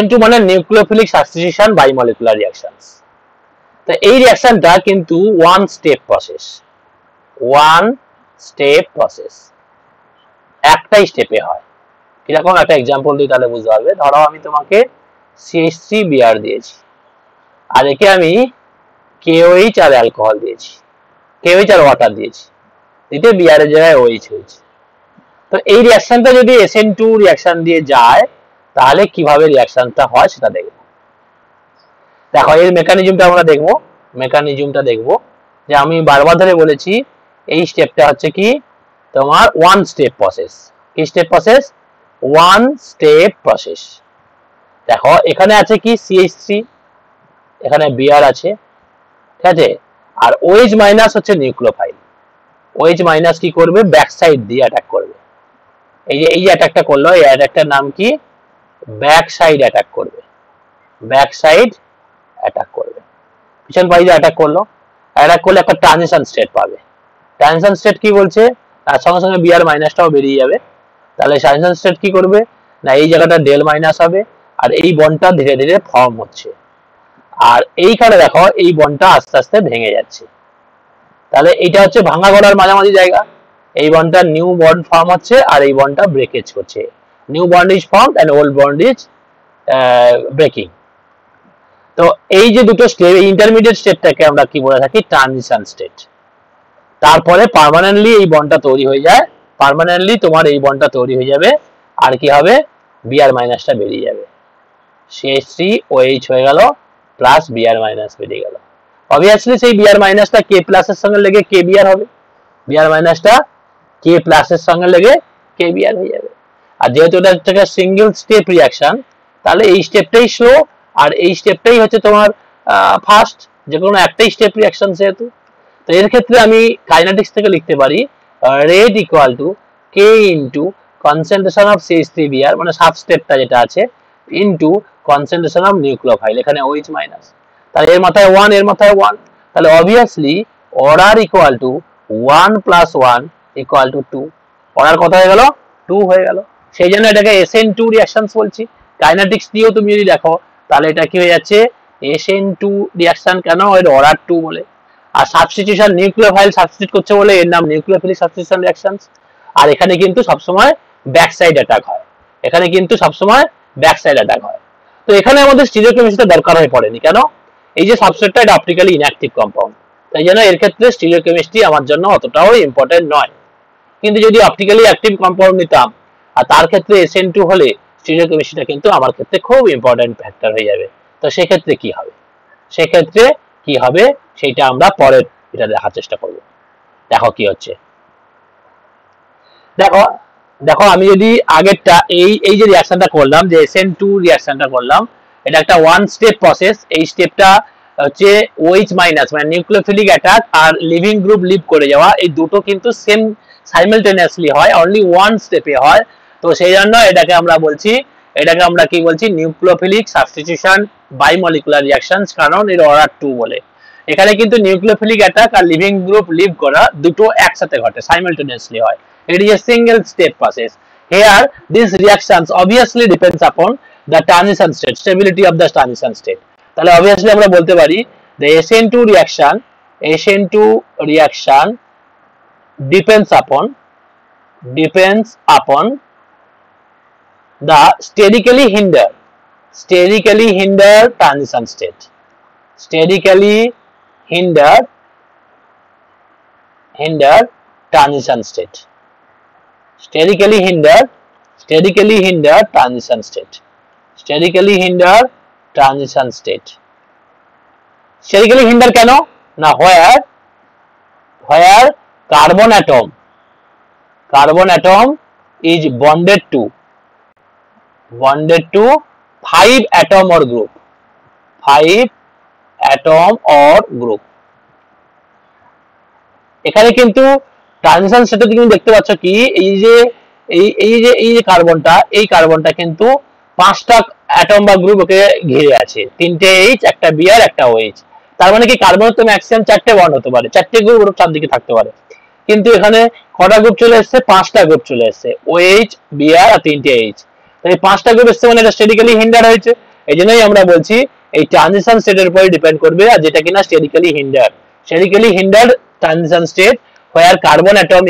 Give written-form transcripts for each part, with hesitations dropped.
SN2 মানে nucleophilic substitution বাইমলিকুলার reactions. তো এই রিঅ্যাকশনটা কিন্তু ওয়ান স্টেপ প্রসেস, একটাই স্টেপে হয়। কিরকম একটা এক্সাম্পল দিই তাহলে বুঝতে পারবে। ধরো আমি তোমাকে CH3Br দিয়েছি, আর একে আমি KOH আর অ্যালকোহল দিয়েছি, KOH আর ওয়াটার দিয়েছি, এতে বিআর এর জায়গায় OH হয়েছে। তো এই রিঅ্যাকশনটা যদি SN2 রিঅ্যাকশন দিয়ে যায় তাহলে কিভাবে রিঅ্যাকশনটা হয় সেটা দেখব। দেখো এর মেকানিজমটা আমরা দেখবো যে আমি বারবার ধরে বলেছি এই স্টেপটা হচ্ছে কি তোমার ওয়ান স্টেপ প্রসেস। কি step process? One step process. দেখো এখানে আছে কি CH3, এখানে Br আছে, ঠিক আছে, আর OH মাইনাস হচ্ছে নিউক্লিওফাইল। OH মাইনাস কি করবে? ব্যাক সাইড দিয়ে অ্যাটাক করবে। এই যে অ্যাটাকটা করলো, এই অ্যাটাকটার নাম কি? ব্যাক সাইড অ্যাটাক করবে। পিছন পাশে অ্যাটাক করলো একটা ট্রানজিশন স্টেট পাবে। ট্রানজিশন স্টেট কি বলছে? সঙ্গে সঙ্গে Br মাইনাসটাও বেরিয়ে যাবে। তাহলে ট্রানজিশন স্টেট কি করবে না, এই জায়গাটা ডেল মাইনাস হবে, আর এই বন্ডটা ধীরে ধীরে ফর্ম হচ্ছে, আর এইখানে দেখো এই বন্ডটা আস্তে আস্তে ভেঙে যাচ্ছে। তাহলে এটা হচ্ছে ভাঙা গড়ার মাঝামাঝি জায়গা। এই বন্ডটা নিউ বন্ড ফর্ম হচ্ছে, আর এই বন্ডটা ব্রেকেজ করছে। New bond is formed and old bond is breaking. তো এই যে দুটো স্টেপ, এই ইন্টারমিডিয়েট স্টেপটাকে আমরা কি বলে থাকি? Transition state. তারপরে পার্মানেন্টলি এই বন্ডটা তৈরি হয়ে যায়, আর কি হবে? Br মাইনাসটা বেরিয়ে যাবে, CH3OH হয়ে গেল, প্লাস Br মাইনাস বেরিয়ে গেল। অবভিয়াসলি সেই Br মাইনাসটা K প্লাস এর সঙ্গে লেগে KBr হবে, Br মাইনাসটা K প্লাস এর সঙ্গে লেগে KBr হয়ে যাবে। আর যেহেতু এটা একটা সিঙ্গেল স্টেপ রিঅ্যাকশন, তাহলে এই স্টেপটাই স্লো আর এই স্টেপটাই হচ্ছে তোমার ফাস্ট, যে কোনো একটাই স্টেপ রিঅ্যাকশন যেহেতু। তো এর ক্ষেত্রে আমি কাইনেটিক্স থেকে লিখতে পারি rate equal to K into concentration of CH3Br, মানে সাব স্টেপটা যেটা আছে, ইন্টু কনসেন্ট্রেশন অফ নিউক্লিওফাইল, এখানে OH মাইনাস। তাহলে এর মাথায় 1, এর মাথায় 1, তাহলে obviously order equal to 1 plus 1 equal to 2। Order কত হয়ে গেল? 2 হয়ে গেল। সেই জন্য এটাকে SN2 রিঅ্যাকশনস বলছি। কাইনেটিক্স দিয়েও তুমি যদি দেখো তাহলে এটা কি হয়ে যাচ্ছে? SN2 reaction. কেন? এর অর্ডার 2 বলে। আর সাবস্টিটিউশন, নিউক্লিওফাইল সাবস্টিটিউট করছে বলে এর নাম নিউক্লিওফিলিক সাবস্টিটিউশন রিঅ্যাকশনস। আর এখানে কিন্তু সবসময় ব্যাক সাইড অ্যাটাক হয়, তো এখানে আমাদের স্টিরিওকেমিস্ট্রিটা দরকার হয়ে পড়েনি। কেন? এই যে সাবস্ট্রেটটা, এটা অপটিক্যালি ইনঅ্যাক্টিভ কম্পাউন্ড, তাই জন্য এর ক্ষেত্রে স্টিরিওকেমিস্ট্রি আমার জন্য অতটাও ইম্পর্টেন্ট নয়। কিন্তু যদি অপটিক্যালি অ্যাক্টিভ কম্পাউন্ড নিতাম আর তার ক্ষেত্রে SN2 হলে স্টিরিওকেমিস্ট্রিটা কিন্তু আমার ক্ষেত্রে খুব ইম্পর্টেন্ট ফ্যাক্টর হয়ে যাবে। তো সেক্ষেত্রে কি হবে সেটা আমরা পরের এটা দেখার চেষ্টা করব। দেখো কি হচ্ছে। দেখো আমি যদি আগেরটা এই যে রিঅ্যাকশনটা করলাম, যে SN2 রিঅ্যাকশনটা করলাম, এটা একটা ওয়ান স্টেপ প্রসেস। এই স্টেপটা হচ্ছে OH মাইনাস মানে নিউক্লিওফিলিক অ্যাটাক আর লিভিং গ্রুপ লিভ করে যাওয়া, এই দুটো কিন্তু সেম সাইমালটেনিয়াসলি হয়, অনলি ওয়ান স্টেপে হয়। তো সেই জন্য এটাকে আমরা কি বলছি? নিউক্লিওফিলিক সাবস্টিটিউশন বাইমলিকুলার রিঅ্যাকশনস, কারণ এর অর্ডার 2 বলে। এখানে কিন্তু নিউক্লিওফিলিক অ্যাটাক আর লিভিং গ্রুপ লিভ করা দুটো একসাথে ঘটে, সাইমালটেনিয়াসলি হয়। It is a single step process. Here, these reactions obviously depends upon the transition state, stability of the transition state. তাহলে obviously আমরা বলতে পারি the SN2 reaction depends upon the sterically hindered transition state. Sterically hindered transition state. Sterically hindered transition state. Sterically hindered কেন না? where carbon atom is bonded to 5 atom or group. এখানে কিন্তু transition স্টেটে তুমি দেখতে পাচ্ছ কি এই যে কার্বনটা কিন্তু 5টা অ্যাটম বা গ্রুপ ওকে ঘিরে আছে, 3টে H, একটা Br, একটা OH। তার মানে কি কার্বনের তো ম্যাক্সিমাম 4টে বন্ড হতে পারে, 4টে গ্রুপ ওর চারদিকে থাকতে পারে, কিন্তু এখানে কটা গ্রুপ চলে এসেছে? 5টা গ্রুপ চলে এসেছে, OH, Br আর 3টে H। তাই 5টা গ্রুপ এসেছে মানে এটা স্টেরিক্যালি হিন্ডার হয়েছে। এইজন্যই আমরা বলছি এই ট্রানজিশন স্টেটের উপরে ডিপেন্ড করবে, আর যেটা কিনা sterically hinder transition state where carbon atom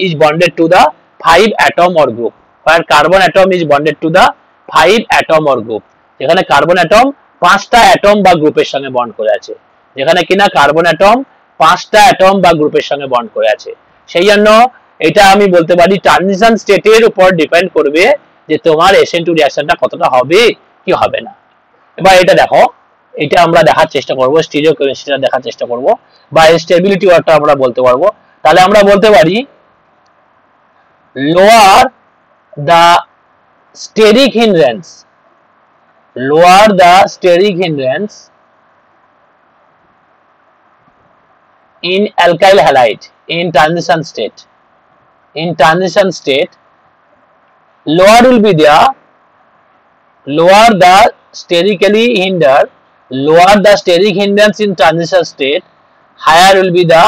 is bonded to the 5 atom or group, where carbon atom is bonded to the 5 atom or group, যেখানে কার্বন অ্যাটম 5টা অ্যাটম বা গ্রুপের সঙ্গে বন্ড করে আছে, যেখানে কিনা কার্বন অ্যাটম 5টা অ্যাটম বা গ্রুপের সঙ্গে বন্ড করে আছে। সেই জন্য এটা আমি বলতে পারি ট্রানজিশন স্টেটের উপর ডিপেন্ড করবে যে তোমার SN2 রিঅ্যাকশনটা কতটা হবে কি হবে না। এবার এটা দেখো, এটা আমরা দেখার চেষ্টা করব, স্টিরিওকেমিস্ট্রিটা দেখার চেষ্টা করব, বা স্টেবিলিটি ওয়ার্কটা আমরা বলতে পারবো। তাহলে আমরা বলতে পারি lower the steric hindrance in alkyl halide in transition state, lower will be there, lower the steric hindrance in transition state, higher will be the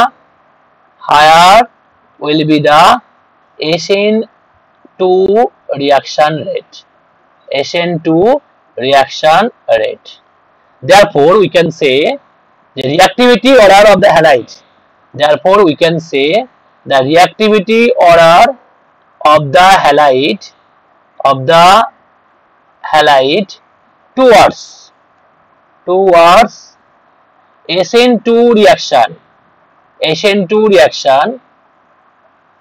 SN2 reaction rate. Therefore we can say the reactivity order of the halide, towards SN2 reaction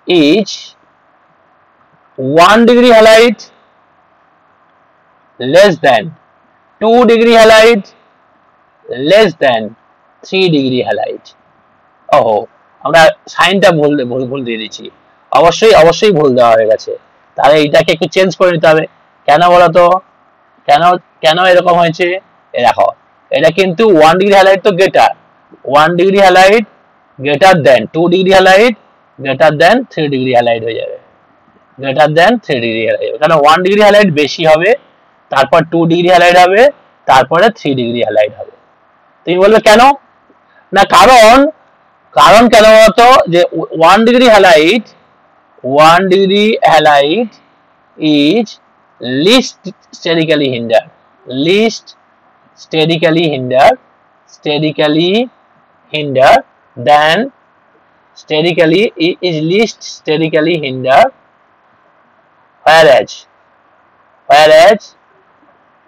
is 1 degree halide less than 2 degree halide less than 3 degree halide. ওহো, আমরা সাইনটা ভুল দিয়ে দিচ্ছি, অবশ্যই ভুল দেওয়া হয়ে গেছে। তাহলে এটাকে একটু চেঞ্জ করে নিতে হবে। কেন বলতো, কেন এরকম হয়েছে? দেখো, এটা কিন্তু 1 ডিগ্রি হ্যালাইড তো greater, 1 degree halide greater than 2 degree halide greater than 3 degree halide হয়ে যাবে, কারণ 1 ডিগ্রি হ্যালাইড বেশি হবে, তারপর 2 ডিগ্রি হ্যালাইড হবে, তারপরে 3 ডিগ্রি হ্যালাইড হবে। তুমি বলবে কেন না, কারণ কেন বলতো, যে 1 degree halide is least sterically hindered than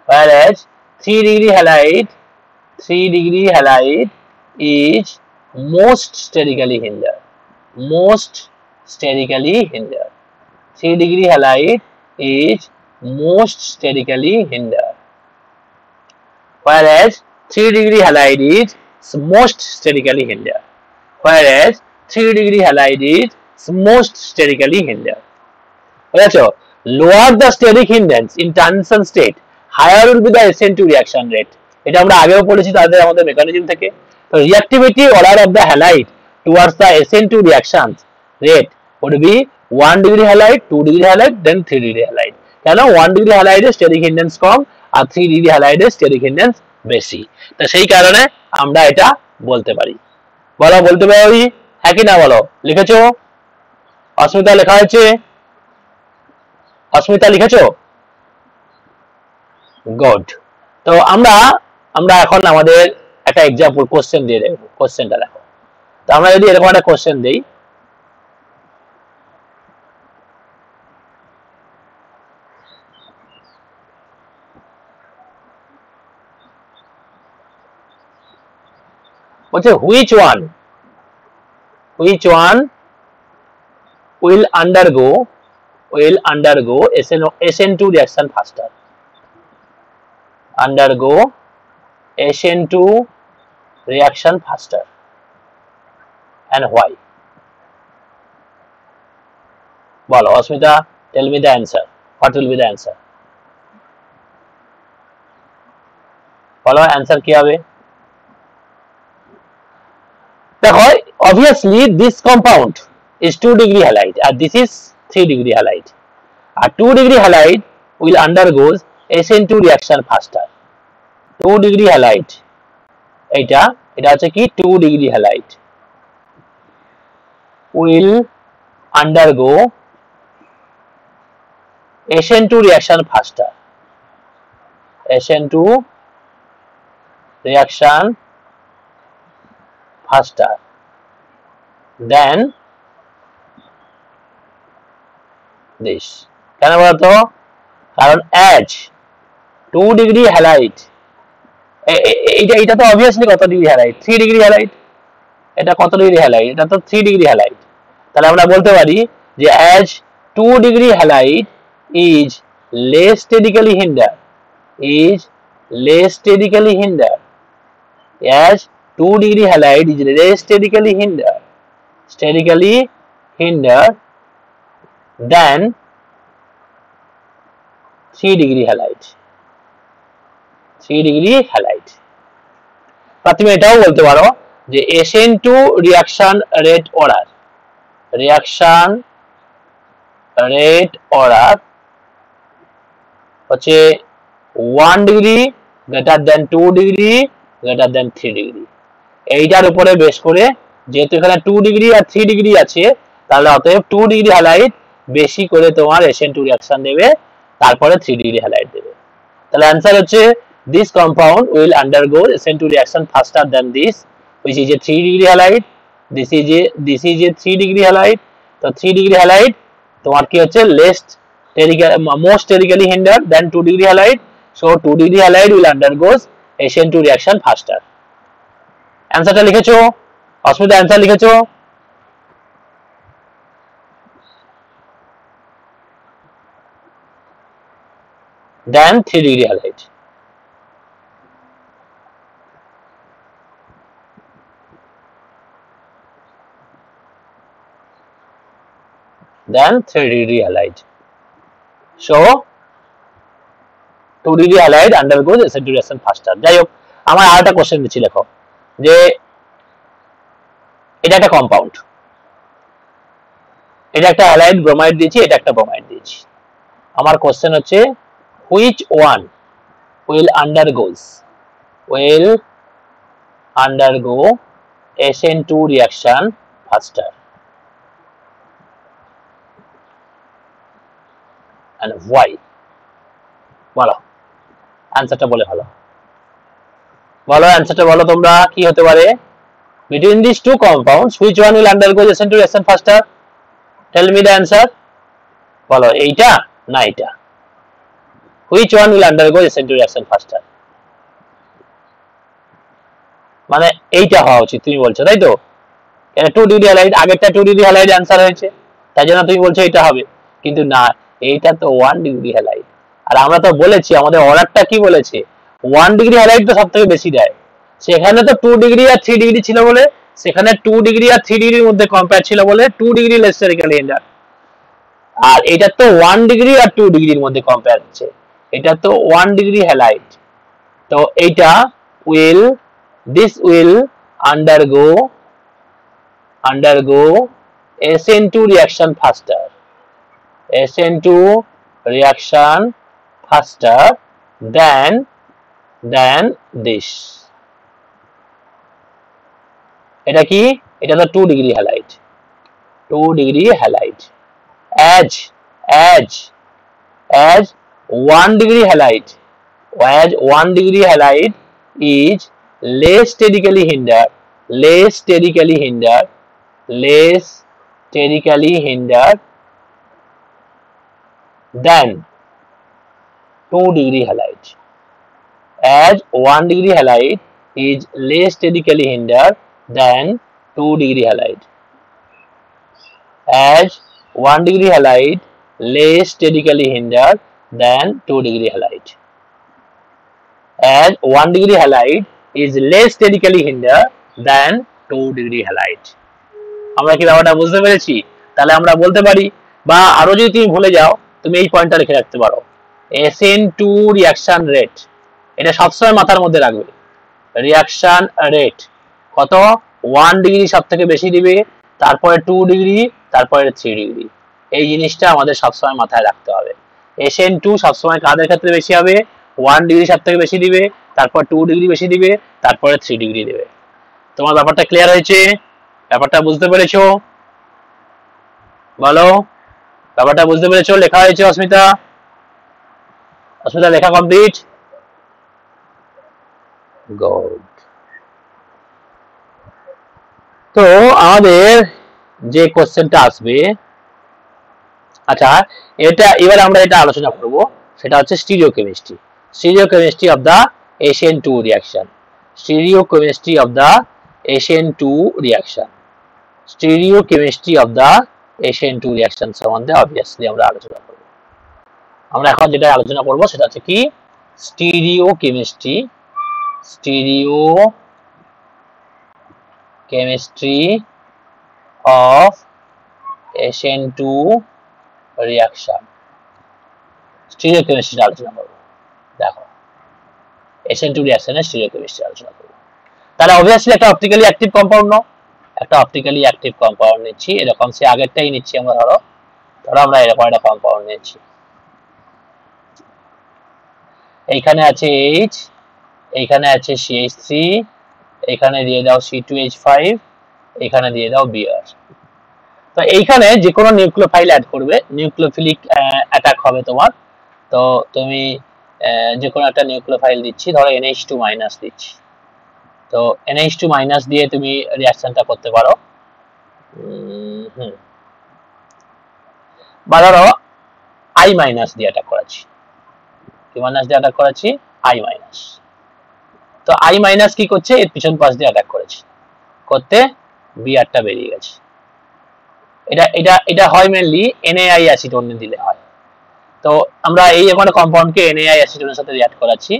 whereas 3 degree halide is most sterically hindered. 3 degree halide is most sterically hindered, whereas 3 degree halide is most sterically hindered. বুঝেছো? lower the steric hindrance in transition state, higher will be the SN2 reaction rate. এটা আমরা আগেও পড়েছি তাদের আমাদের mechanism থেকে। তো reactivity order of the halide towards the SN2 reaction rate would be 1 degree halide, 2 degree halide, then 3 degree halide. কেন 1 degree halide এর steric hindrance কম আর 3 degree halide এর steric hindrance বেশি, তো সেই কারণে আমরা এটা বলতে পারি। বলতে পারি হ্যাঁ কি না বলো? লিখেছো? অস্মিতা লেখা হয়েছে? অস্মিতা লিখেছো? গুড। তো আমরা এখন আমাদের একটা এক্সাম্পল কোশ্চেন দিয়ে দেবো। কোশ্চেনটা দেখো, তো আমরা যদি এরকম একটা কোশ্চেন দেই, বলছে which one will undergo SN2 reaction faster, and why? বলো অস্মিতা, tell me the answer. What will be the answer? বলো অ্যান্সার কি হবে? দেখো, obviously this compound is 2 degree halide and this is 3 degree halide. A 2 degree halide will undergo SN2 reaction faster. 2 degree halide, এটা হচ্ছে কি 2 degree halide will undergo SN2 reaction faster. SN2 reaction faster than this. কেন বলতো? কারণ as 2 degree halide, এটা তো obviously কত degree halide? 3 degree halide. এটা কত ডিগ্রি হ্যালাইড? এটা তো 3 ডিগ্রি হ্যালাইড। তাহলে আমরা বলতে পারি যে as 2 degree halide is less statically hindered, as 2 degree halide is less statically hindered than 3 degree halide, বা তুমি এটাও বলতে পারো যে SN2 reaction rate order হচ্ছে 1 degree greater than 2 degree greater than 3 degree. এইটার উপরে বেস করে, যেহেতু এখানে 2 ডিগ্রি আর 3 ডিগ্রি আছে, তাহলে অতএব 2 ডিগ্রি হ্যালাইড বেশি করে তোমার SN2 রিঅ্যাকশন দেবে, তারপরে 3 ডিগ্রি হ্যালাইড দেবে। তাহলে অ্যান্সার হচ্ছে this compound will undergo SN2 reaction faster than this, which is a 3 degree halide. This is a 3 degree halide. তো 3 ডিগ্রি হ্যালাইড তোমার কি হচ্ছে most sterically hindered than 2 degree halide. So 2 degree halide will undergo SN2 reaction faster. অ্যানসারটা লিখেছো? Asmita answer লিখেছো? than 3 degree halide. Than 3 degree halide. So 2 degree halide undergoes SN2 reaction faster. যাই হোক, আমার আরেকটা কোশ্চেন দিচ্ছি, দেখো যে এটা একটা কম্পাউন্ড, এটা একটা হ্যালাইড ব্রোমাইড দিয়েছি, এটা একটা ব্রোমাইড দিয়েছি। আমার কোশ্চেন হচ্ছে which one will undergo SN2 reaction faster and why? বলো অ্যানসারটা, বলে ভালো বলো অ্যানসারটা বলো তোমরা, কি হতে পারে? between these two compounds which one will undergo SN2 reaction faster? tell me the answer. বলো এইটা না এটা? which one will undergo SN2 reaction faster? মানে এইটা হওয়া উচিত তুমি বলছো, তাই তো? কেন 2 ডিগ্রি হ্যালাইড, আগেরটা 2 ডিগ্রি হ্যালাইড অ্যানসার হয়েছে, তাই জন্য তুমি বলছো এটা হবে, কিন্তু না, এইটা তো 1 ডিগ্রি হ্যালাইড। আর আমরা তো বলেছি আমাদের অর্ডারটা কি বলেছে, 1 ডিগ্রি হ্যালাইড তো সবথেকে বেশি দেয়। সেখানে তো 2 ডিগ্রি আর 3 ডিগ্রি ছিল বলে, সেখানে 2 ডিগ্রি আর 3 ডিগ্রির মধ্যে কম্পেয়ার ছিল বলে 2 ডিগ্রি লেস স্টেরিক্যালি হিন্ডার। আর এটা তো 1 ডিগ্রি আর 2 ডিগ্রির মধ্যে কম্পেয়ার হচ্ছে, এটা তো 1 ডিগ্রি হ্যালাইড। তো এইটা this will undergo SN2 reaction faster, SN2 reaction faster than this. এটা কি? এটা তো 2 degree halide, 2 degree halide as 1 degree halide, as 1 degree halide is less sterically hindered than 2 degree halide. As 1 degree halide is less sterically hindered than 2 degree halide. As 1 degree halide less sterically hindered than 2 degree halide. As 1 degree halide is less sterically hindered than 2 degree halide. আমরা কি ব্যাপারটা বুঝতে পেরেছি? তাহলে আমরা বলতে পারি, বা আরো যদি তুমি ভুলে যাও, তুমি এই পয়েন্টটা লিখে রাখতে পারো, SN2 রিঅ্যাকশন রেট, এটা সবসময় মাথার মধ্যে রাখবে। রিঅ্যাকশন রেট কত? 1 ডিগ্রি সব থেকে বেশি দিবে, তারপরে 2 ডিগ্রি, তারপরে 3 ডিগ্রি। এই জিনিসটা আমাদের সবসময় মাথায় রাখতে হবে। SN2 সবসময় কাদের ক্ষেত্রে বেশি হবে? 1 ডিগ্রি সব থেকে বেশি দিবে, তারপর 2 ডিগ্রি বেশি দিবে, তারপরে 3 ডিগ্রি দেবে। তোমার ব্যাপারটা ক্লিয়ার হয়েছে? ব্যাপারটা বুঝতে পেরেছো? বলো, ব্যাপারটা বুঝতে পেরেছো? লেখা হয়েছে অস্মিতা? অস্মিতা লেখা কমপ্লিট? গুড। তো আমাদের যে কোশ্চেনটা আসবে, আচ্ছা এটা এবার আমরা এটা আলোচনা করব, সেটা হচ্ছে stereochemistry. Stereochemistry of the Sn2 reaction. Stereochemistry of the Sn2 reaction. Stereochemistry of the Sn2 reaction সম্বন্ধে অবভিয়াসলি আমরা আলোচনা করব। আমরা এখন যেটা আলোচনা করব সেটা হচ্ছে কি স্টিরিওকেমিস্ট্রি। Stereochemistry of Sn2 reaction. স্টিরিওকেমিস্ট্রি আলোচনা করব। দেখো Sn2 রিঅ্যাকশনের স্টিরিওকেমিস্ট্রি আলোচনা করব। তাহলে অবভিয়াসলি একটা অপটিক্যালি অ্যাক্টিভ কম্পাউন্ড নাও, একটা অপটিক্যালি অ্যাক্টিভ কম্পাউন্ড নিচ্ছি, এরকম সে আগেরটাই নিচ্ছি আমরা। ধরো আমরা এরকম একটা কম্পাউন্ড নিচ্ছি, এইখানে আছে H, এইখানে আছে CH3, এখানে দিয়ে দাও C2H5, এখানে দিয়ে দাও Br। তো এইখানে যে কোনো নিউক্লিওফাইল অ্যাড করবে, নিউক্লিওফিলিক অ্যাটাক হবে তোমার। তো তুমি যে কোনো একটা নিউক্লিওফাইল দিচ্ছি, ধরো NH2 মাইনাস দিচ্ছি। তো NH2 মাইনাস দিয়ে তুমি রিঅ্যাকশনটা করতে পারো। বা ধরো I মাইনাস দিয়ে অ্যাটাক করাচ্ছি, কি মাইনাস দিয়ে অ্যাটাক করাচ্ছি? I minus. তো I মাইনাস কি করছে? এর পিছন পাশ দিয়ে অ্যাটাক করেছে, করতে বিআরটা বেরিয়ে গেছে। এটা হয় মেনলি NaI অ্যাসিটোনে দিলে হয়। তো আমরা এই এখানে কম্পাউন্ডকে NaI অ্যাসিটোনের সাথে রিঅ্যাক্ট করাচ্ছি।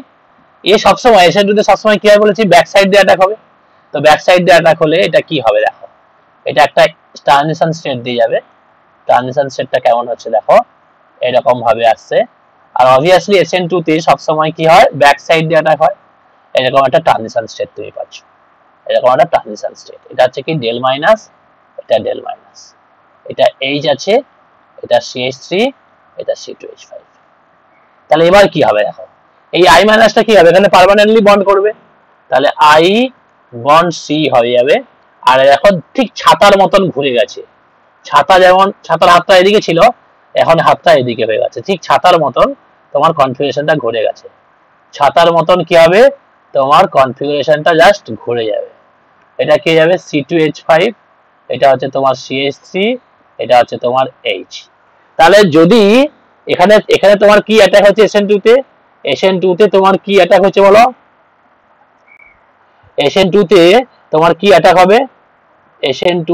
এ সবসময় Sn2 তে সবসময় কি হয় বলেছি? ব্যাক সাইড দিয়ে অ্যাটাক হবে। তো ব্যাক সাইড দিয়ে অ্যাটাক হলে এটা কি হবে দেখো, এটা একটা ট্রানজিশন স্টেট দিয়ে যাবে। ট্রানজিশন স্টেটটা কেমন হচ্ছে দেখো, এরকম ভাবে আসছে। আর অবভিয়াসলি Sn2 তে সবসময় কি হয়? ব্যাক সাইড দিয়ে অ্যাটাক হয়। এরকম একটা ট্রানজিশন স্টেট তুমি পাচ্ছ, এরকম একটা ট্রানজিশন স্টেট। এটা হচ্ছে কি ডেল মাইনাস, এটা ডেল মাইনাস, এটা H আছে, এটা CH3, এটা C2H5। তাহলে এবার কি হবে দেখো, এই I মাইনাসটা কি হবে? এখানে পার্মানেন্টলি বন্ড করবে, তাহলে I বন্ড C হয়ে যাবে। আর এখন ঠিক ছাতার মতন ঘুরে গেছে। ছাতা যেমন ছাতার হাতটা এদিকে ছিল, এখন হাতটা এদিকে হয়ে গেছে, ঠিক ছাতার মতন তোমার কনফিগারেশনটা ঘুরে গেছে। ছাতার মতন কি হবে? তোমার কনফিগারেশনটা জাস্ট ঘুরে যাবে। এটা কি যাবে? C2H5, এটা হচ্ছে তোমার CH3, এটা হচ্ছে তোমার H। তাহলে যদি এখানে তোমার কি অ্যাটাক হচ্ছে Sn2 তে? Sn2 তে তোমার কি অ্যাটাক হচ্ছে বলো? Sn2 তে তোমার কি অ্যাটাক হবে? Sn2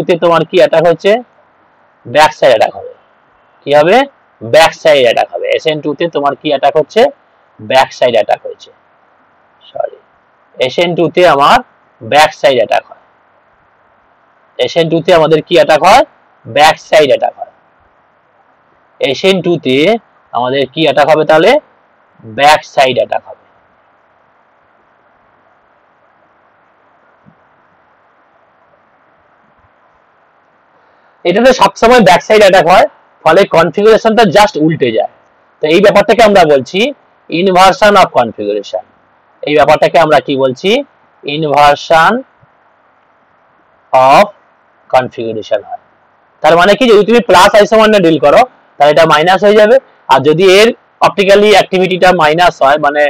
তে তোমার কি অ্যাটাক হচ্ছে? ব্যাক সাইড অ্যাটাক হবে। কি হবে? ব্যাক সাইড অ্যাটাক হবে। Sn2 তে তোমার কি অ্যাটাক হচ্ছে? ব্যাক সাইড অ্যাটাক হয়েছে। সরি, Sn2 তে আমার ব্যাক সাইড অ্যাটাক হয়। Sn2 তে আমাদের কি অ্যাটাক হয়? ব্যাক সাইড অ্যাটাক হয়। Sn2 তে আমাদের কি অ্যাটাক হবে তাহলে? ব্যাক সাইড অ্যাটাক হবে। এটাতে সবসময় ব্যাক সাইড অ্যাটাক হয়, ফলে কনফিগারেশনটা জাস্ট উল্টে যায়। তো এই ব্যাপারটাকে আমরা বলছি ইনভার্সন অফ কনফিগারেশন। এই ব্যাপারটাকে আমরা কি বলছি? ইনভার্সন অফ কনফিগারেশন হয়। তার মানে কি, যদি তুমি প্লাস আইসোমার নিয়ে ডিল করো তাহলে এটা মাইনাস হয়ে যাবে। আর যদি এর অপটিক্যালি অ্যাক্টিভিটিটা মাইনাস হয়, মানে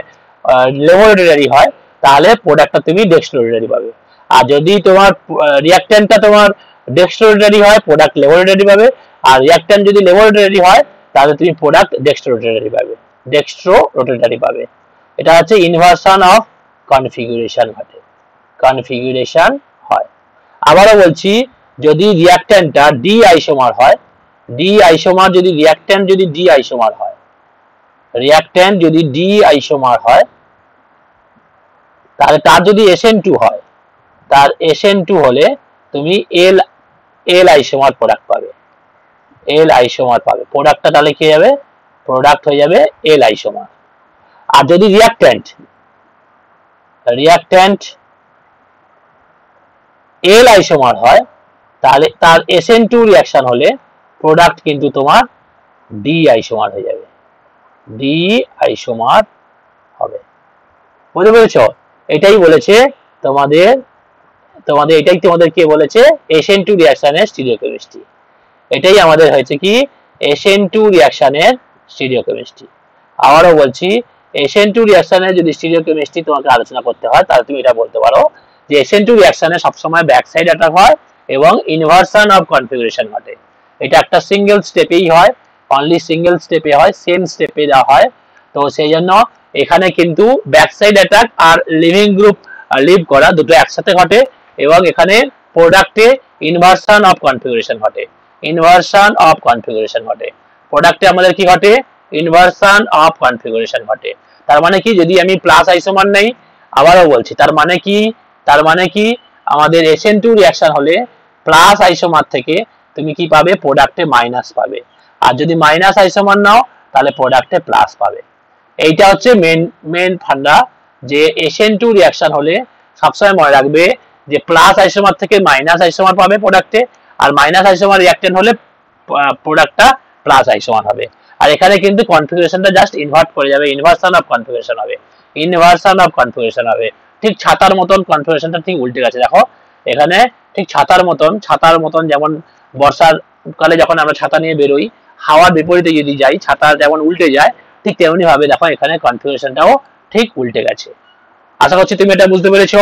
লেভোরেটরি হয়, তাহলে প্রোডাক্টটা তুমি ডেক্সট্রোরেটরি পাবে। আর যদি তোমার রিঅ্যাকট্যান্টটা তোমার ডেক্সট্রোরেটরি হয়, প্রোডাক্ট লেভোরেটরি পাবে। আর রিঅ্যাকট্যান্ট যদি লেভোরেটরি হয়, তাহলে তুমি প্রোডাক্ট ডেক্সট্রোরেটরি পাবে, ডেক্সট্রোরেটরি পাবে। এটা হচ্ছে ইনভার্সন অফ কনফিগুরেশন ঘটে, কনফিগুরেশন হয়। আবারও বলছি, যদি রিঅ্যাকট্যান্টটা ডি আইসোমার হয়, ডি আইসোমার যদি রিঅ্যাকট্যান্ট যদি ডি আইসোমার হয়, রিঅ্যাকট্যান্ট যদি ডি আইসোমার হয়, তাহলে তার যদি Sn2 হয়, তার Sn2 হলে তুমি এল আইসোমার প্রোডাক্ট পাবে, এল আইসোমার পাবে। প্রোডাক্টটা তাহলে কি যাবে? প্রোডাক্ট হয়ে যাবে এল আইসোমার। আর যদি রিঅ্যাকট্যান্ট এল আইসোমার হয়, তাহলে তার Sn2 রিঅ্যাকশন হলে প্রোডাক্ট কিন্তু তোমার ডি আইসোমার হয়ে যাবে, ডি আইসোমার হবে। বুঝতে পেরেছো? এটাই বলেছে তোমাদের এটাই তোমাদেরকে বলেছে Sn2 রিঅ্যাকশনের স্টিরিওকেমিস্ট্রি। এটাই আমাদের হয়েছে কি Sn2 রিঅ্যাকশনের স্টিরিওকেমিস্ট্রি। আবারও বলছি, SN2 রিঅ্যাকশনে যদি স্টিরিওকেমিস্ট্রি তোমাকে আলোচনা করতে হয় তাহলে তুমি এটা বলতে পারো যে SN2 রিঅ্যাকশনে সবসময় ব্যাক সাইড অ্যাটাক হয় এবং ইনভার্সন অফ কনফিগারেশন ঘটে। এটা একটা সিঙ্গেল স্টেপেই হয়, অনলি সিঙ্গেল স্টেপে হয়, সেম স্টেপে দেওয়া হয়। তো সেই জন্য এখানে কিন্তু ব্যাক সাইড অ্যাটাক আর লিভিং গ্রুপ লিভ করা দুটো একসাথে ঘটে এবং এখানে প্রোডাক্টে ইনভার্সন অফ কনফিগারেশন ঘটে, ইনভার্সন অফ কনফিগারেশন ঘটে। প্রোডাক্টে আমাদের কি ঘটে? ইনভার্সন অফ কনফিগারেশন ঘটে। তার মানে কি, যদি আমি প্লাস আইসোমার নেই, আবারও বলছি, তার মানে কি, তার মানে কি আমাদের SN2 রিঅ্যাকশন হলে প্লাস আইসোমার থেকে তুমি কি পাবে? প্রোডাক্টে মাইনাস পাবে। আর যদি মাইনাস আইসোমার নাও তাহলে প্রোডাক্টে প্লাস পাবে। এইটা হচ্ছে মেন ফান্ডা, যে SN2 রিঅ্যাকশন হলে সবসময় মনে রাখবে যে প্লাস আইসোমার থেকে মাইনাস আইসোমার পাবে প্রোডাক্টে, আর মাইনাস আইসোমার রিঅ্যাকটেন্ট হলে প্রোডাক্টটা প্লাস আইসোমার হবে। আর এখানে কিন্তু কনফিগারেশনটা জাস্ট ইনভার্ট করে যাবে, ইনভার্সন অফ কনফিগারেশন হবে, ইনভার্সন অফ কনফিগারেশন হবে। ঠিক ছাতার মতন কনফিগারেশনটা ঠিক উল্টে গেছে। দেখো এখানে ঠিক ছাতার মতন যেমন বর্ষার কালে যখন আমরা ছাতা নিয়ে বেরোই, হাওয়ার বিপরীতে যদি যাই, ছাতা যেমন উল্টে যায়, ঠিক তেমনি ভাবে দেখো এখানে কনফিগারেশনটাও ঠিক উল্টে গেছে। আশা করছি তুমি এটা বুঝতে পেরেছো।